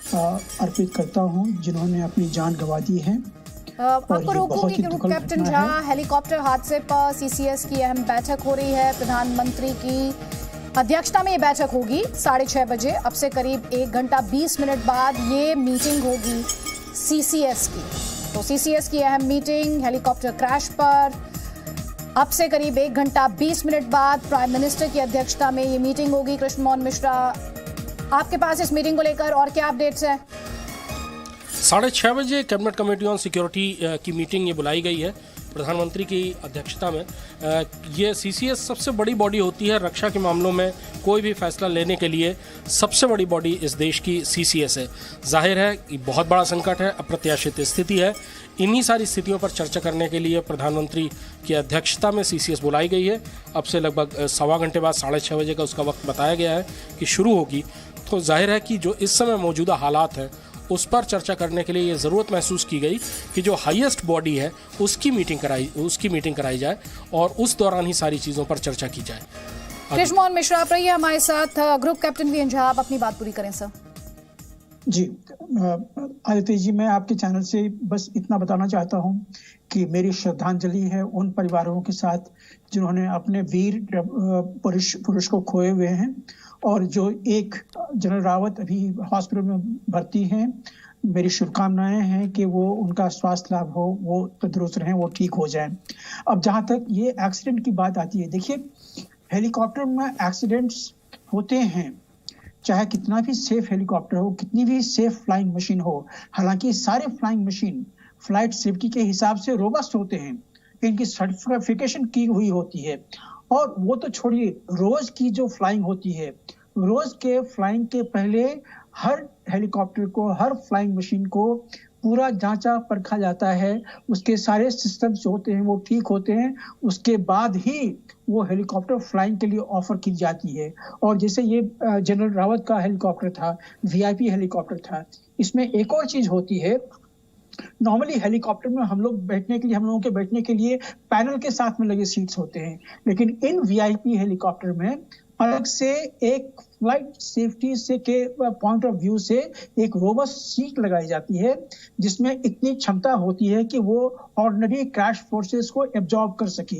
अर्पित करता हूं जिन्होंने अपनी जान गंवा दी है। आपको रोकूंगी कि कैप्टन झा, हेलीकॉप्टर हादसे पर सीसीएस की अहम बैठक हो रही है। प्रधानमंत्री की अध्यक्षता में ये बैठक होगी 6:30 बजे। अब से करीब 1 घंटा 20 मिनट बाद ये मीटिंग होगी सीसीएस की। तो सीसीएस की अहम मीटिंग हेलीकॉप्टर क्रैश पर अब से करीब 1 घंटा 20 मिनट बाद प्राइम मिनिस्टर की अध्यक्षता में ये मीटिंग होगी। कृष्ण मोहन मिश्रा, आपके पास इस मीटिंग को लेकर और क्या अपडेट्स हैं? 6:30 बजे कैबिनेट कमेटी ऑन सिक्योरिटी की मीटिंग ये बुलाई गई है प्रधानमंत्री की अध्यक्षता में। ये सीसीएस सबसे बड़ी बॉडी होती है रक्षा के मामलों में। कोई भी फैसला लेने के लिए सबसे बड़ी बॉडी इस देश की सीसीएस है। जाहिर है कि बहुत बड़ा संकट है, अप्रत्याशित स्थिति है। इन्हीं सारी स्थितियों पर चर्चा करने के लिए प्रधानमंत्री की अध्यक्षता में सीसीएस बुलाई गई है। अब से लगभग 1.25 घंटे बाद 6:30 बजे का उसका वक्त बताया गया है कि शुरू होगी। तो जाहिर है कि जो इस समय मौजूदा हालात हैं उस पर चर्चा करने के लिए ये ज़रूरत महसूस की गई कि जो हाईएस्ट बॉडी है उसकी मीटिंग कराई जाए और उस दौरान ही सारी चीज़ों पर चर्चा की जाए। कृष्ण मोहन मिश्रा आप रहिए हमारे साथ। ग्रुप कैप्टन वीएन झा, आप अपनी बात पूरी करें सर। जी आदित्य जी, मैं आपके चैनल से बस इतना बताना चाहता हूं कि मेरी श्रद्धांजलि है उन परिवारों के साथ जिन्होंने अपने वीर पुरुष को खोए हुए हैं, और जो एक जनरल रावत अभी हॉस्पिटल में भर्ती हैं। मेरी शुभकामनाएं हैं कि वो उनका स्वास्थ्य लाभ हो, वो तंदुरुस्त रहें, वो ठीक हो जाएं। अब जहां तक ये एक्सीडेंट की बात आती है, देखिए हेलीकॉप्टर में एक्सीडेंट्स होते हैं, चाहे कितना भी सेफ हेलीकॉप्टर हो, कितनी भी सेफ फ्लाइंग मशीन हो। हालांकि सारे फ्लाइंग मशीन फ्लाइट सेफ्टी के हिसाब से रोबस्ट होते हैं, इनकी सर्टिफिकेशन की हुई होती है। और वो तो छोड़िए, रोज की जो फ्लाइंग होती है, रोज के फ्लाइंग के पहले हर हेलीकॉप्टर को, हर फ्लाइंग मशीन को पूरा जांचा परखा जाता है। उसके सारे सिस्टम्स जो होते हैं वो ठीक होते हैं, उसके बाद ही वो हेलीकॉप्टर फ्लाइंग के लिए ऑफर की जाती है। और जैसे ये जनरल रावत का हेलीकॉप्टर था, वीआईपी हेलीकॉप्टर था। इसमें एक और चीज होती है, नॉर्मली हेलीकॉप्टर में हम लोगों के बैठने के लिए पैनल के साथ में लगे सीट्स होते हैं, लेकिन इन वीआईपी हेलीकॉप्टर में अलग से एक फ्लाइट सेफ्टी से के पॉइंट ऑफ व्यू से एक रोबस्ट सीट लगाई जाती है, जिसमें इतनी क्षमता होती है कि वो ऑर्डिनरी क्रैश फोर्सेस को एब्जॉर्ब कर सके।